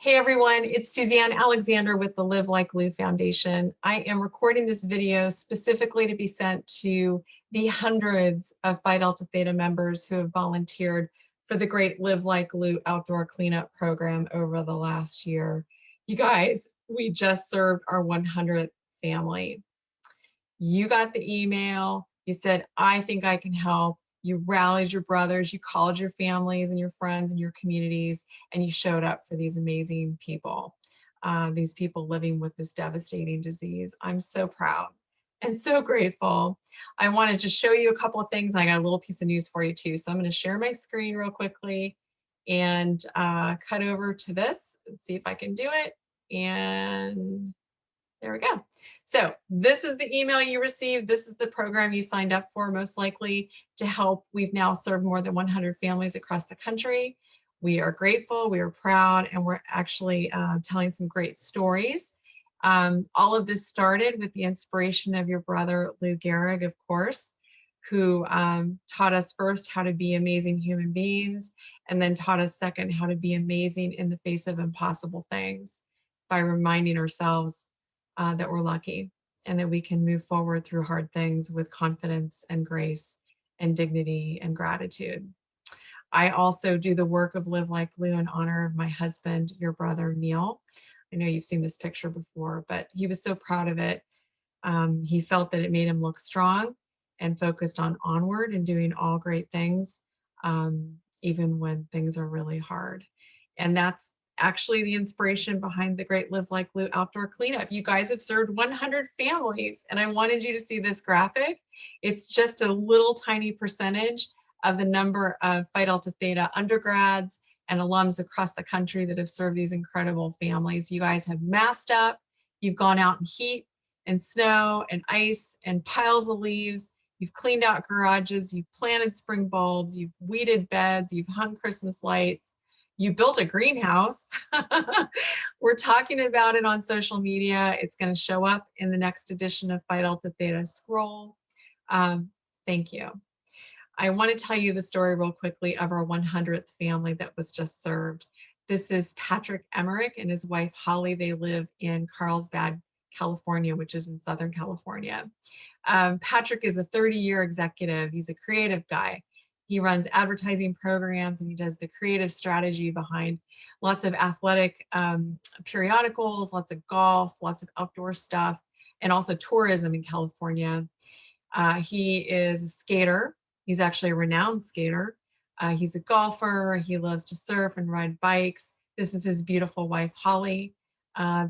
Hey everyone, it's Suzanne Alexander with the Live Like Lou Foundation. I am recording this video specifically to be sent to the hundreds of Phi Delta Theta members who have volunteered for the great Live Like Lou outdoor cleanup program over the last year. You guys, we just served our 100th family. You got the email, you said, I think I can help. You rallied your brothers, you called your families and your friends and your communities, and you showed up for these amazing people, these people living with this devastating disease. I'm so proud and so grateful. I wanted to show you a couple of things. I got a little piece of news for you too. So I'm going to share my screen real quickly and cut over to this. Let's see if I can do it. And there we go. So this is the email you received. This is the program you signed up for, most likely to help. We've now served more than 100 families across the country. We are grateful, we are proud, and we're actually telling some great stories. All of this started with the inspiration of your brother, Lou Gehrig, of course, who taught us first how to be amazing human beings, and then taught us second how to be amazing in the face of impossible things by reminding ourselves that we're lucky and that we can move forward through hard things with confidence and grace and dignity and gratitude. I also do the work of Live Like Lou in honor of my husband, your brother, Neil. I know you've seen this picture before, but he was so proud of it. He felt that it made him look strong and focused on onward and doing all great things, even when things are really hard. And that's actually the inspiration behind the great Live Like Lou outdoor cleanup. You guys have served 100 families, and I wanted you to see this graphic. It's just a little tiny percentage of the number of Phi Delta Theta undergrads and alums across the country that have served these incredible families. You guys have masked up, you've gone out in heat and snow and ice and piles of leaves, you've cleaned out garages, you've planted spring bulbs, you've weeded beds, you've hung Christmas lights, you built a greenhouse. We're talking about it on social media. It's going to show up in the next edition of Phi Delta Theta Scroll. Thank you. I want to tell you the story real quickly of our 100th family that was just served. This is Patrick Emmerich and his wife Holly. They live in Carlsbad, California, which is in Southern California. Patrick is a 30-year executive. He's a creative guy. He runs advertising programs and he does the creative strategy behind lots of athletic periodicals, lots of golf, lots of outdoor stuff, and also tourism in California. He is a skater. He's actually a renowned skater. He's a golfer. He loves to surf and ride bikes. This is his beautiful wife, Holly.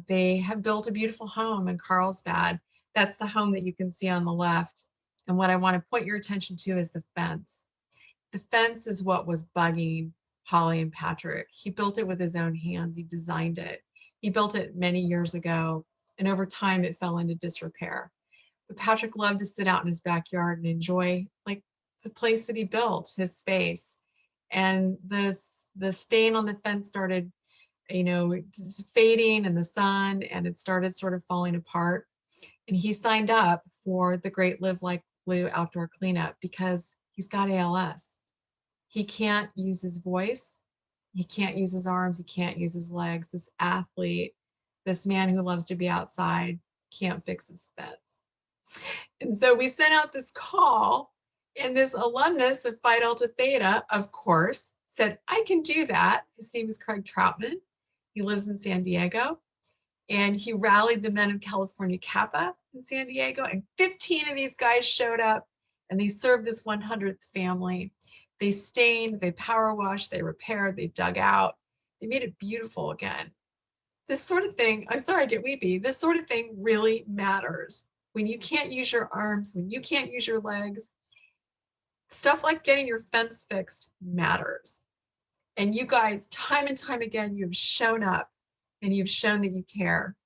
They have built a beautiful home in Carlsbad. That's the home that you can see on the left. And what I want to point your attention to is the fence. The fence is what was bugging Holly and Patrick. He built it with his own hands. He designed it. He built it many years ago, and over time it fell into disrepair. But Patrick loved to sit out in his backyard and enjoy like the place that he built, his space. And the stain on the fence started, fading in the sun, and it started sort of falling apart. And he signed up for the great Live Like Lou outdoor cleanup because he's got ALS. He can't use his voice. He can't use his arms. He can't use his legs. This athlete, this man who loves to be outside, can't fix his fence. And so we sent out this call, and this alumnus of Phi Delta Theta, of course, said, I can do that. His name is Craig Troutman. He lives in San Diego. And he rallied the men of California Kappa in San Diego. And 15 of these guys showed up, and they served this 100th family. They stained, they power washed, they repaired, they dug out. They made it beautiful again. This sort of thing, I'm sorry, I get weepy. This sort of thing really matters. When you can't use your arms, when you can't use your legs, stuff like getting your fence fixed matters. And you guys, time and time again, you've shown up and you've shown that you care.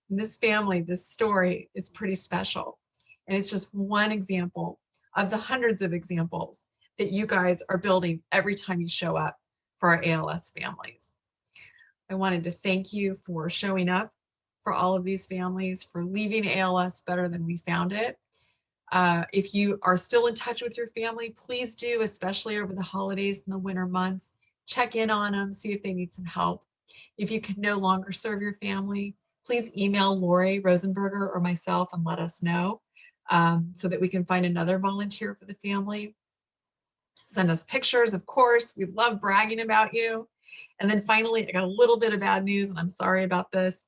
And this family, this story is pretty special. And it's just one example of the hundreds of examples that you guys are building every time you show up for our ALS families. I wanted to thank you for showing up for all of these families, for leaving ALS better than we found it. If you are still in touch with your family, please do, especially over the holidays and the winter months. Check in on them, see if they need some help. If you can no longer serve your family, please email Lori Rosenberger or myself and let us know so that we can find another volunteer for the family. Send us pictures, of course. We love bragging about you. And then finally, I got a little bit of bad news, and I'm sorry about this.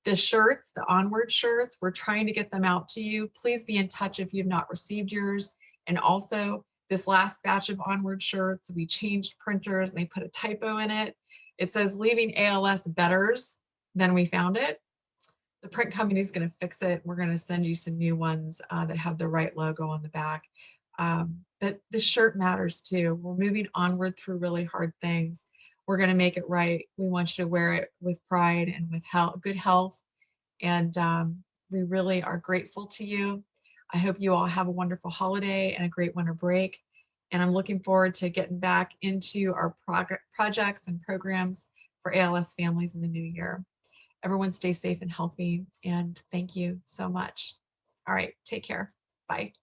The shirts, the Onward shirts, we're trying to get them out to you. Please be in touch if you've not received yours. And also, this last batch of Onward shirts, we changed printers and they put a typo in it. It says leaving ALS betters than we found it. The print company is going to fix it. We're going to send you some new ones that have the right logo on the back. But the shirt matters too. We're moving onward through really hard things. We're going to make it right. We want you to wear it with pride and with good health. And we really are grateful to you. I hope you all have a wonderful holiday and a great winter break. And I'm looking forward to getting back into our projects and programs for ALS families in the new year. Everyone stay safe and healthy. And thank you so much. All right, take care. Bye.